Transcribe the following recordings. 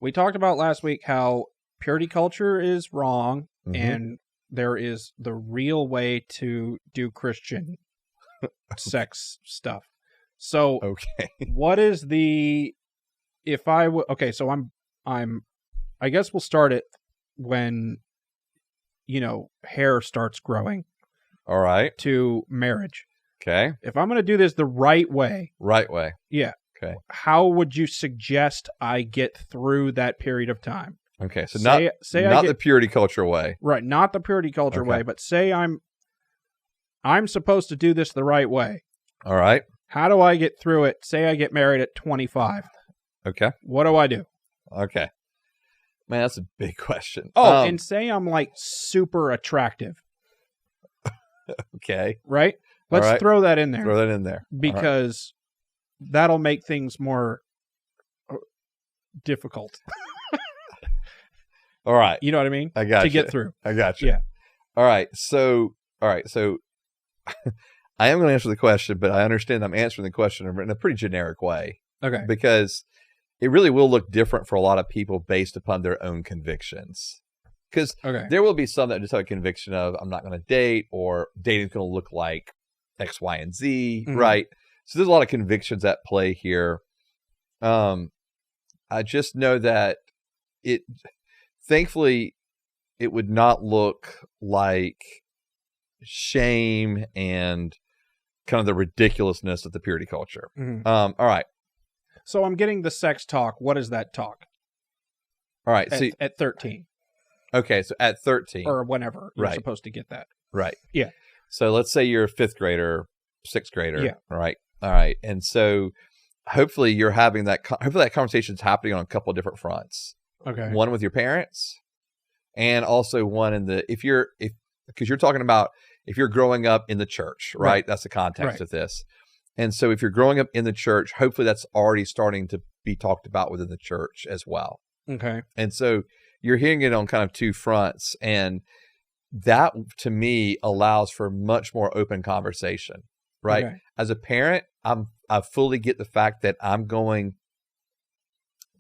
we talked about last week how purity culture is wrong, Mhm. and there is the real way to do Christian sex stuff. So, Okay. what is the if I would okay? So I guess we'll start it when hair starts growing All right. to marriage. Okay. If I'm going to do this the right way, Right way. yeah. Okay. How would you suggest I get through that period of time? Okay. So Say not the purity culture way. Right, not the purity culture Okay. way, but say I'm supposed to do this the right way. All right. How do I get through it? Say I get married at 25. Okay. What do I do? Okay. Man, that's a big question. Oh, and say I'm like super attractive, okay. right? Let's All right. throw that in there Throw that in there. because that'll make things more difficult. All right. You know what I mean? I got to you. get through. I got you. Yeah. All right. So I am going to answer the question, but I understand I'm answering the question in a pretty generic way Okay. because it really will look different for a lot of people based upon their own convictions. Because Okay. there will be some that just have a conviction of I'm not going to date, or dating's going to look like X, Y, and Z, Mhm. right? So there's a lot of convictions at play here. I just know that thankfully, it would not look like shame and kind of the ridiculousness of the purity culture. Mhm. All right. So I'm getting the sex talk. What is that talk? All right. So, At 13 okay. So at 13. or whenever you're Right. supposed to get that. Right. Yeah. So let's say you're a fifth grader, sixth grader. Yeah. All right. All right. And so hopefully you're having hopefully that conversation is happening on a couple of different fronts. Okay. One with your parents, and also one because you're talking about if you're growing up in the church, right? Right. That's the context Right. of this. And so if you're growing up in the church, hopefully that's already starting to be talked about within the church as well. Okay. And so you're hearing it on kind of two fronts. And that, to me, allows for much more open conversation, right? Okay. As a parent, I fully get the fact that I'm going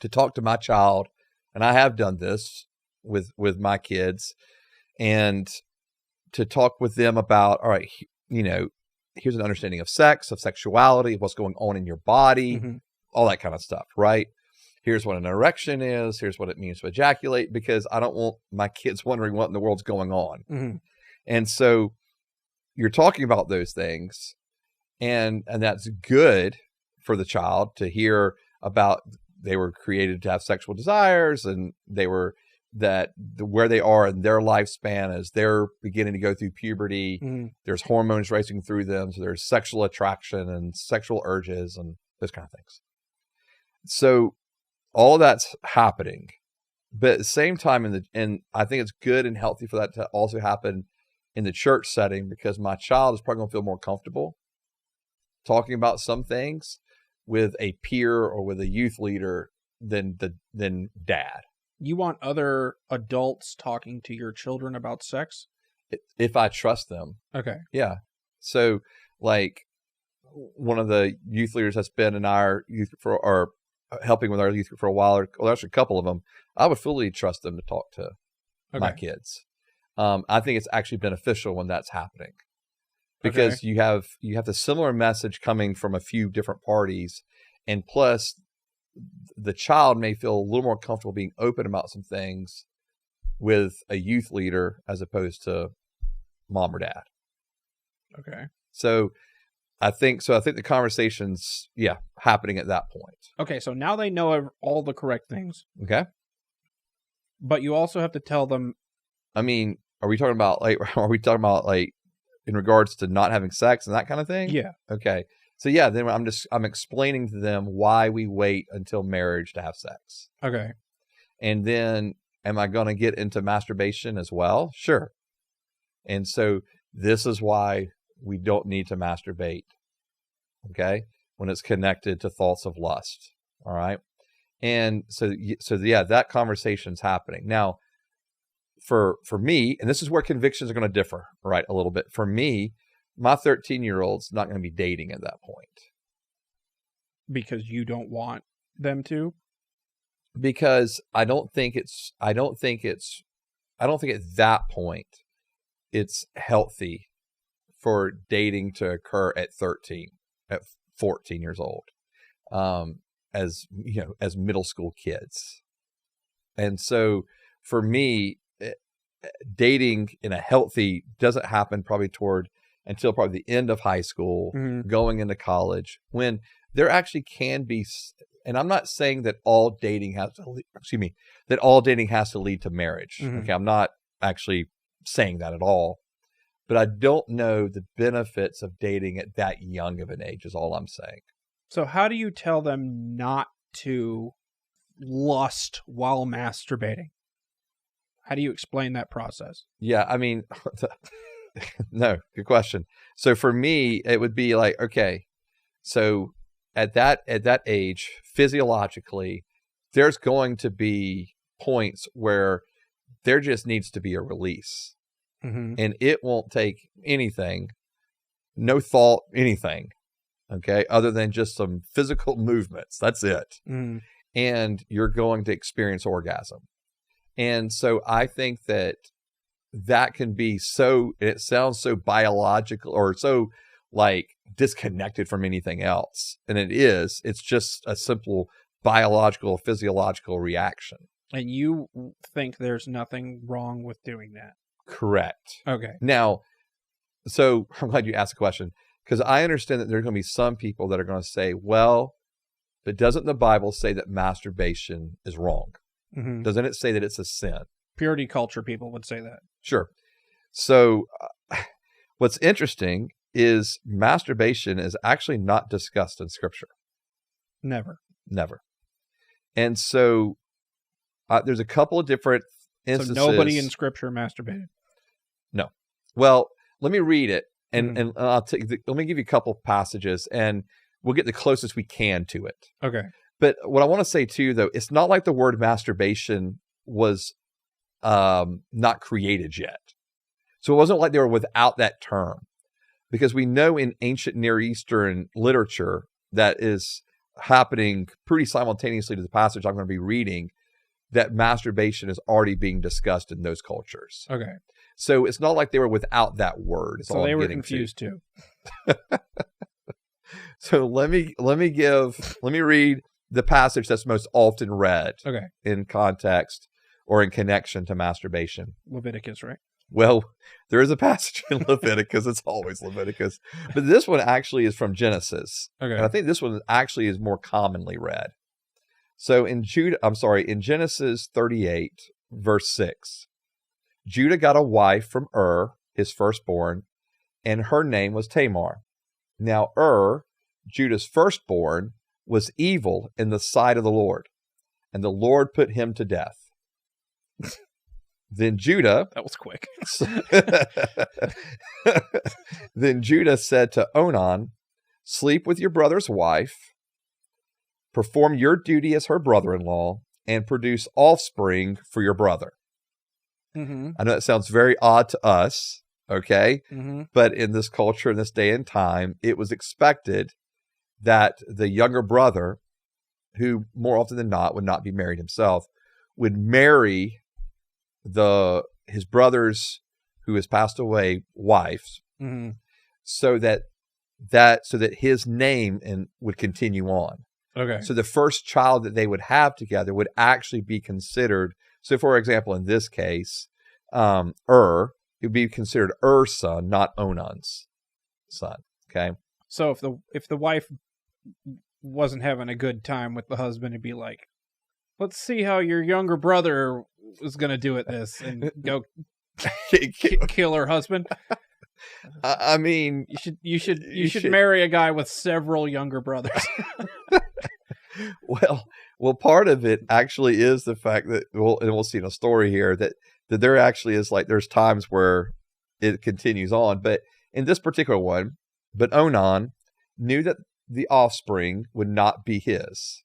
to talk to my child, and I have done this with my kids, and to talk with them about, all right, here's an understanding of sex, of sexuality, what's going on in your body, Mhm. all that kind of stuff, right? Here's what an erection is. Here's what it means to ejaculate, because I don't want my kids wondering what in the world's going on. Mhm. And so you're talking about those things, and that's good for the child to hear about. They were created to have sexual desires, and where they are in their lifespan as they're beginning to go through puberty, Mhm. there's hormones racing through them. So there's sexual attraction and sexual urges and those kind of things. So all that's happening, but at the same time, and I think it's good and healthy for that to also happen in the church setting, because my child is probably going to feel more comfortable talking about some things with a peer or with a youth leader than dad. You want other adults talking to your children about sex? If I trust them. Okay. Yeah. So like one of the youth leaders that's been in our youth or helping with our youth for a while, or actually a couple of them, I would fully trust them to talk to my kids. I think it's actually beneficial when that's happening, because you have the similar message coming from a few different parties, and plus the child may feel a little more comfortable being open about some things with a youth leader as opposed to mom or dad. Okay. So I think the conversation's happening at that point. Okay, so now they know all the correct things, Okay. but you also have to tell them. I mean, are we talking about like in regards to not having sex and that kind of thing? Yeah. Okay. So yeah, then I'm explaining to them why we wait until marriage to have sex. Okay. And then am I going to get into masturbation as well? Sure. And so this is why we don't need to masturbate. Okay? When it's connected to thoughts of lust. All right? And so yeah, that conversation's happening. Now, for me, and this is where convictions are going to differ, right, a little bit. For me, my 13-year-old's not going to be dating at that point. Because you don't want them to? Because I don't think at that point it's healthy for dating to occur at 13, at 14 years old, as middle school kids. And so for me, dating in a healthy doesn't happen probably until probably the end of high school, going into college, when there actually can be, and I'm not saying that all dating has to lead to marriage. Okay. I'm not actually saying that at all, but I don't know the benefits of dating at that young of an age is all I'm saying. So how do you tell them not to lust while masturbating? How do you explain that process? Yeah, I mean, no, good question. So for me, it would be like, okay, so at that age, physiologically, there's going to be points where there just needs to be a release. And it won't take anything, no thought, anything, okay, other than just some physical movements. That's it. And you're going to experience orgasm. And so I think that can be it sounds so biological or so like disconnected from anything else. And it's just a simple biological, physiological reaction. And you think there's nothing wrong with doing that? Correct. Okay. Now, so I'm glad you asked the question, because I understand that there are going to be some people that are going to say, well, but doesn't the Bible say that masturbation is wrong? Doesn't it say that it's a sin? Purity culture people would say that. Sure. So what's interesting is masturbation is actually not discussed in Scripture. Never. And so there's a couple of different instances. So nobody in Scripture masturbated? No. Well, let me read it, and let me give you a couple of passages, and we'll get the closest we can to it. Okay. But what I want to say too, though, it's not like the word masturbation was not created yet. So it wasn't like they were without that term, because we know in ancient Near Eastern literature that is happening pretty simultaneously to the passage I'm going to be reading, that masturbation is already being discussed in those cultures. Okay. So it's not like they were without that word. So they were confused too. So let me read the passage that's most often read in context or in connection to masturbation. Leviticus, right? Well, there is a passage in Leviticus. It's always Leviticus. But this one actually is from Genesis. Okay. And I think this one actually is more commonly read. So in Genesis 38, verse 6, Judah got a wife from his firstborn, and her name was Tamar. Now Judah's firstborn, was evil in the sight of the Lord, and the Lord put him to death. Then Judah... That was quick. Then Judah said to Onan, sleep with your brother's wife, perform your duty as her brother-in-law, and produce offspring for your brother. I know that sounds very odd to us, okay? But in this culture, in this day and time, it was expected that the younger brother, who more often than not would not be married himself, would marry his brother's, who has passed away, wife, so that his name would continue on. Okay. So the first child that they would have together would actually be considered. So, for example, in this case, it would be considered son, not Onan's son. Okay. So if the wife wasn't having a good time with the husband, it'd be like, let's see how your younger brother is going to do at this, and go kill her husband. I mean, you should marry a guy with several younger brothers. Well, part of it actually is the fact that, and we'll see in a story here that there actually is, like, there's times where it continues on, but in this particular one, but Onan knew that the offspring would not be his.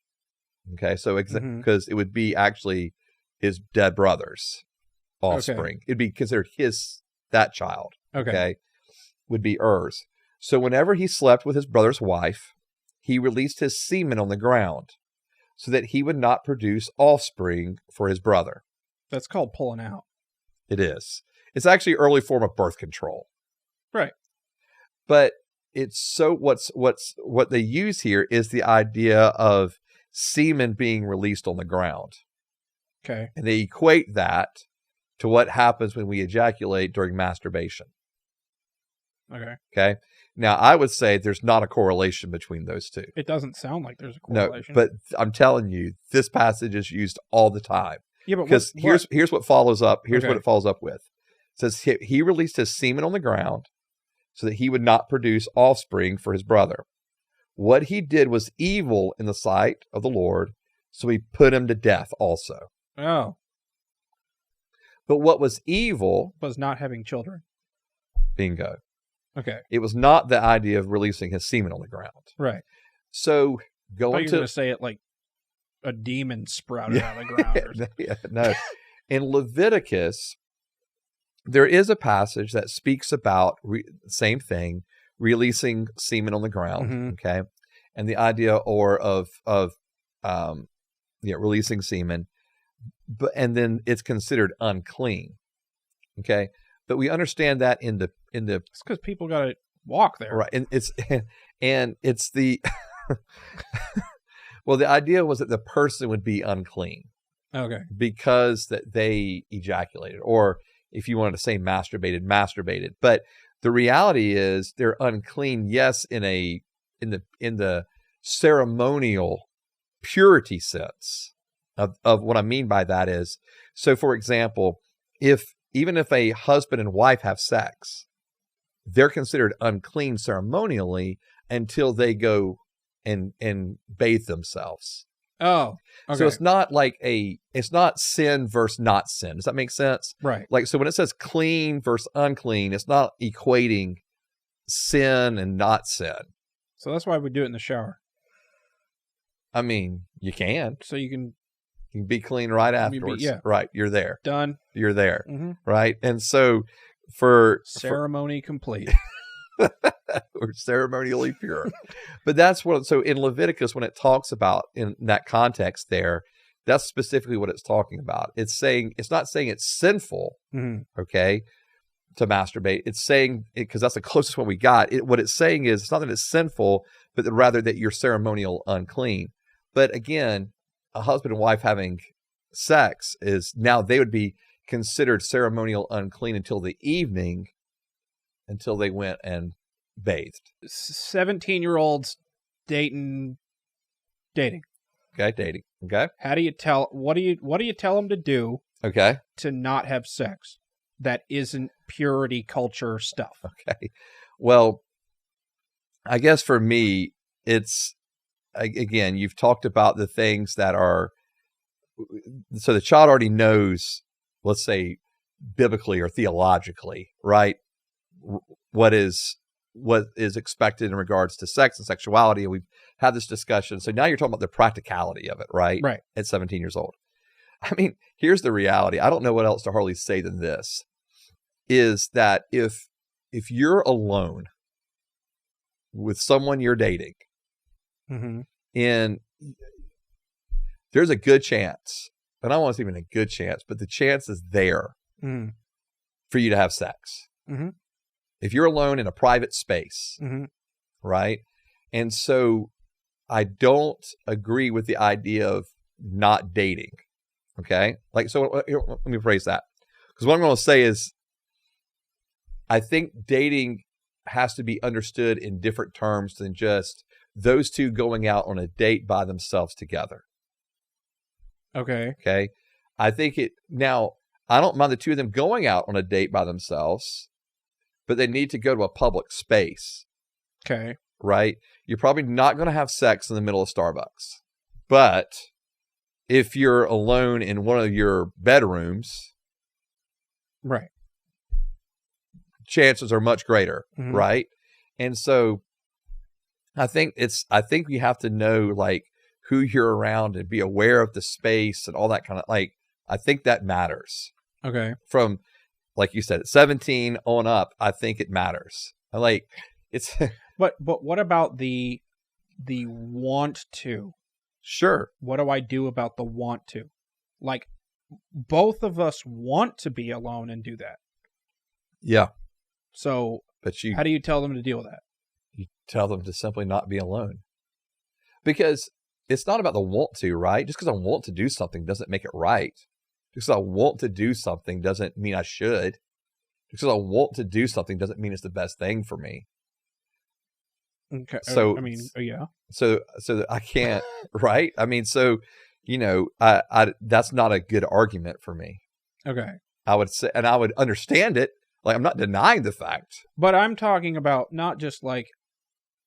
Okay, so because it would be actually his dead brother's offspring. It'd be considered that child. Okay, would be Er's. So whenever he slept with his brother's wife, he released his semen on the ground. so that he would not produce offspring for his brother. That's called pulling out. It is. It's actually an early form of birth control. Right. But it's so what they use here is the idea of semen being released on the ground. Okay. And they equate that to what happens when we ejaculate during masturbation. Okay. Okay. Now, I would say there's not a correlation between those two. It doesn't sound like there's a correlation. No, but I'm telling you, this passage is used all the time. Yeah, but because here's what follows up. Here's what it follows up with. It says he released his semen on the ground so that he would not produce offspring for his brother. What he did was evil in the sight of the Lord, so he put him to death also. Oh. But what was evil was not having children. Bingo. Okay. It was not the idea of releasing his semen on the ground. Right. So going to say it like a demon sprouted out of the ground. Or something. No. In Leviticus, there is a passage that speaks about same thing, releasing semen on the ground. Mm-hmm. Okay. And the idea of releasing semen, and then it's considered unclean. Okay. But we understand that in the it's because people got to walk there, right? And it's the well, the idea was that the person would be unclean, okay, because that they ejaculated, or if you wanted to say masturbated. But the reality is they're unclean. Yes, in the ceremonial purity sense of what I mean by that is, so for example, even if a husband and wife have sex, they're considered unclean ceremonially until they go and bathe themselves. Oh, okay. So it's not sin versus not sin. Does that make sense? Right. Like, so when it says clean versus unclean, it's not equating sin and not sin. So that's why we do it in the shower. I mean, you can. So you can be clean right afterwards. Right. You're there. Done. You're there. Mm-hmm. Right. And so for ceremony complete. Or ceremonially pure. But that's what, so in Leviticus, when it talks about in that context there, that's specifically what it's talking about. It's not saying it's sinful, okay, to masturbate. It's saying, because that's the closest one we got, what it's saying is, it's not that it's sinful, but rather that you're ceremonial unclean. But again, a husband and wife having sex is, now they would be considered ceremonial unclean until the evening, until they went and bathed. 17-year-olds dating. Okay, dating. Okay. How do you tell? What do you tell them to do? Okay. To not have sex that isn't purity culture stuff. Okay. Well, I guess for me, it's, again, you've talked about the things that are, so the child already knows, let's say, biblically or theologically, right? What is expected in regards to sex and sexuality. And we've had this discussion. So now you're talking about the practicality of it, right? Right. At 17 years old. I mean, here's the reality. I don't know what else to hardly say than this, is that if you're alone with someone you're dating, and there's a good chance, and I don't want to say even a good chance, but the chance is there for you to have sex. If you're alone in a private space, right? And so I don't agree with the idea of not dating, okay? Like, so let me phrase that. Because what I'm going to say is, I think dating has to be understood in different terms than just those two going out on a date by themselves together. Okay. Okay. I think now, I don't mind the two of them going out on a date by themselves, but they need to go to a public space. Okay. Right? You're probably not going to have sex in the middle of Starbucks. But if you're alone in one of your bedrooms, right, chances are much greater, right? And so I think you have to know, like, who you're around and be aware of the space and all that kind of, like, I think that matters. Okay. From, like you said, at 17 on up, I think it matters. Like, it's but what about the want to? Sure. What do I do about the want to? Like, both of us want to be alone and do that. Yeah. So But how do you tell them to deal with that? you tell them to simply not be alone. Because it's not about the want to, right? Just because I want to do something doesn't make it right. Just because I want to do something doesn't mean I should. Just because I want to do something doesn't mean it's the best thing for me. Okay. So I mean, yeah. So that I can't, right? I mean, so, I that's not a good argument for me. Okay. I would say, and I would understand it. Like, I'm not denying the fact. But I'm talking about not just like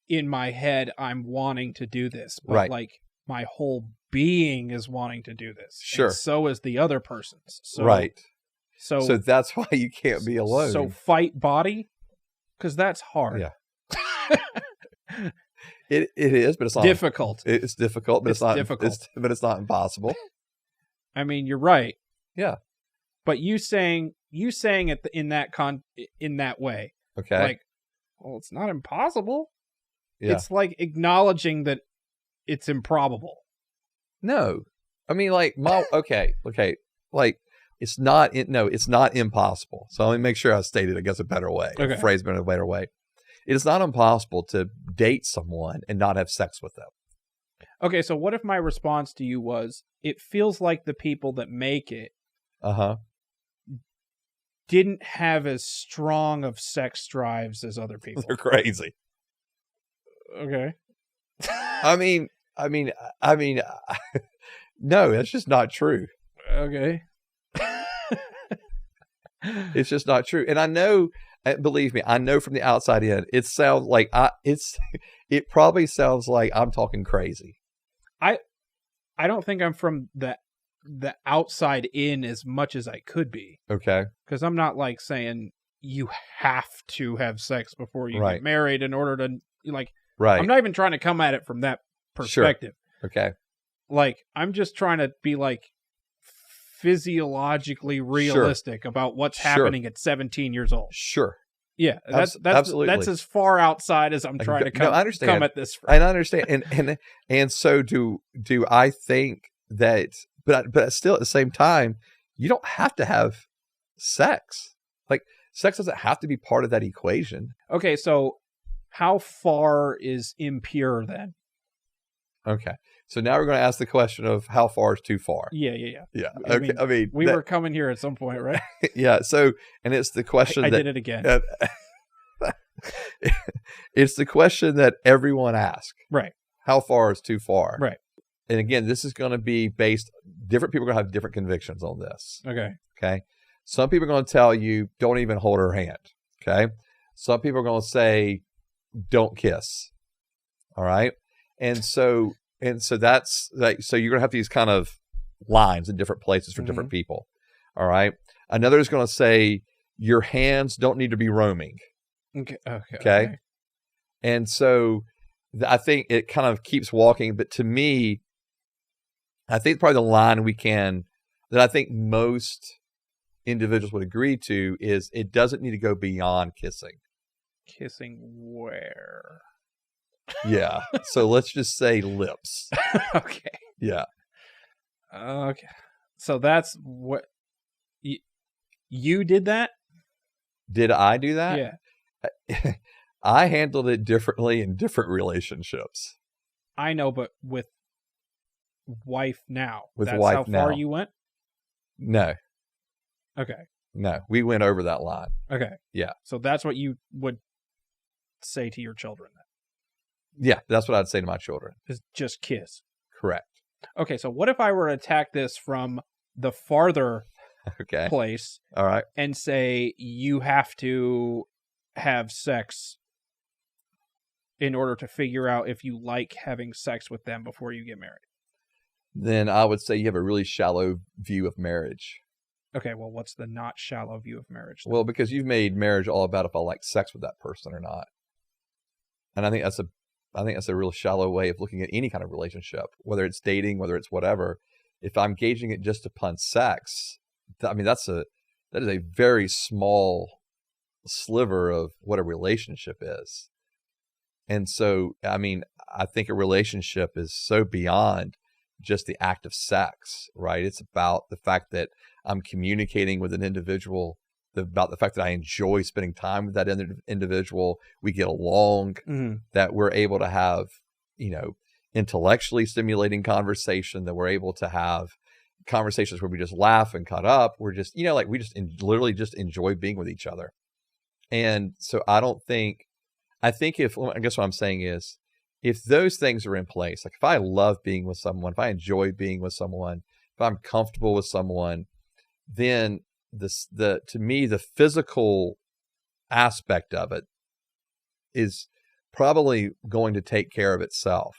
in my head, I'm wanting to do this, but Right. like my whole being is wanting to do this. Sure. And so is the other person's. So, Right. So that's why you can't be alone. So fight body, because that's hard. Yeah. It is, but it's not difficult. It's difficult, but it's not difficult. but it's not impossible. I mean, you're right. Yeah. But you saying it in that way. Okay. Like, well, it's not impossible. Yeah. It's like acknowledging that it's improbable. No. I mean, like, okay. Like, it's not impossible. So let me make sure I stated, I guess, a better way. Okay. Phrase it in a better way. It is not impossible to date someone and not have sex with them. Okay, so what if my response to you was, it feels like the people that make it didn't have as strong of sex drives as other people. They're crazy. Okay. I mean, no, that's just not true. Okay. It's just not true. And I know, believe me, I know from the outside in, it sounds like it probably sounds like I'm talking crazy. I don't think I'm from the outside in as much as I could be. Okay. Because I'm not like saying you have to have sex before you Right. get married in order to, like, Right. I'm not even trying to come at it from that perspective. Sure. Okay. Like, I'm just trying to be like physiologically realistic about what's happening at 17 years old. Sure. Yeah, that's absolutely. That's as far outside as I'm trying to come, I understand. come at this from. I understand. And so do I think that, but still at the same time, you don't have to have sex. Like, sex doesn't have to be part of that equation. Okay, so how far is impure then? Okay. So now we're going to ask the question of how far is too far. Yeah. Yeah. Okay. I mean, we were coming here at some point, right? Yeah. So, and it's the question I did it again. It's the question that everyone asks. Right. How far is too far? Right. And again, this is going to be based, different people are going to have different convictions on this. Okay. Okay. Some people are going to tell you, don't even hold her hand. Okay. Some people are going to say, don't kiss. All right. And so that's like, so you're going to have these kind of lines in different places for different people. All right. Another is going to say, your hands don't need to be roaming. Okay. And so I think it kind of keeps walking. But to me, I think probably the line that I think most individuals would agree to is it doesn't need to go beyond kissing. Kissing where? Yeah. So let's just say lips. Okay. Yeah. Okay. So that's what you did that? Did I do that? Yeah. I handled it differently in different relationships. I know, but with wife now. With that's wife how far now. you went? No. Okay. No. We went over that line. Okay. Yeah. So that's what you would say to your children then? Yeah, that's what I'd say to my children. Is just kiss. Correct. Okay, so what if I were to attack this from the farther Okay. place All right. and say you have to have sex in order to figure out if you like having sex with them before you get married? Then I would say you have a really shallow view of marriage. Okay, well, what's the not shallow view of marriage then? Well, because you've made marriage all about if I like sex with that person or not. And I think that's a real shallow way of looking at any kind of relationship, whether it's dating, whether it's whatever. If I'm gauging it just upon sex, I mean, that is a very small sliver of what a relationship is. And so, I mean, I think a relationship is so beyond just the act of sex, right? It's about the fact that I'm communicating with an individual, about the fact that I enjoy spending time with that individual. We get along, that we're able to have, intellectually stimulating conversation, that we're able to have conversations where we just laugh and cut up. We're just, we just literally just enjoy being with each other. And so I guess what I'm saying is, if those things are in place, like if I love being with someone, if I enjoy being with someone, if I'm comfortable with someone, then to me, the physical aspect of it is probably going to take care of itself.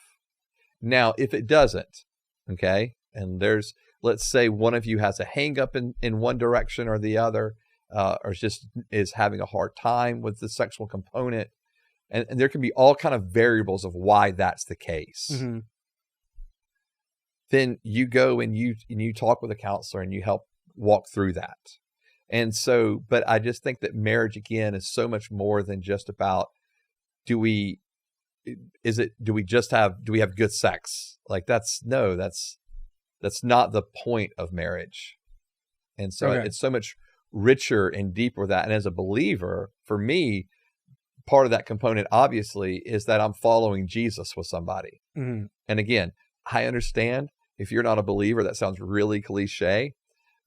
Now, if it doesn't, okay, and let's say one of you has a hang up in one direction or the other, or is having a hard time with the sexual component, and there can be all kind of variables of why that's the case. Then you go and you talk with a counselor and you help walk through that. And so, but I just think that marriage, again, is so much more than just about, do we have good sex? Like that's not the point of marriage. And so It's so much richer and deeper than that. And as a believer, for me, part of that component obviously is that I'm following Jesus with somebody. And again, I understand if you're not a believer, that sounds really cliche,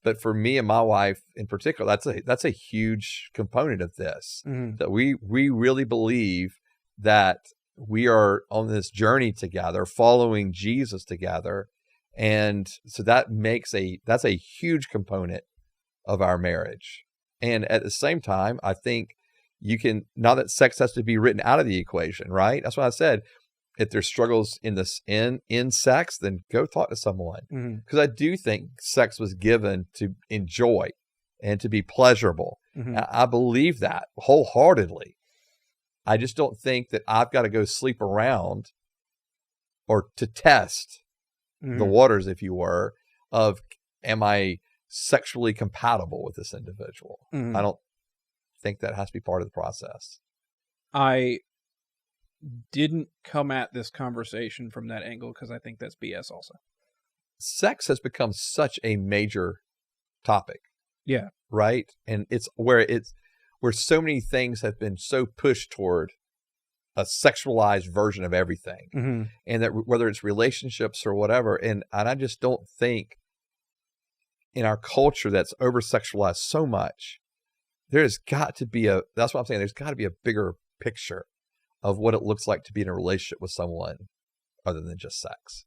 but for me and my wife in particular, that's a huge component of this, that we really believe that we are on this journey together, following Jesus together. And so that's a huge component of our marriage. And at the same time, I think not that sex has to be written out of the equation, right? That's what I said. If there's struggles in sex, then go talk to someone. Because I do think sex was given to enjoy and to be pleasurable. I believe that wholeheartedly. I just don't think that I've got to go sleep around or to test the waters, if you were, of, am I sexually compatible with this individual? I don't think that has to be part of the process. I didn't come at this conversation from that angle because I think that's BS also. Sex has become such a major topic. Yeah. Right? And it's where so many things have been so pushed toward a sexualized version of everything. And that whether it's relationships or whatever. And I just don't think in our culture that's over sexualized so much, that's what I'm saying. There's got to be a bigger picture of what it looks like to be in a relationship with someone other than just sex.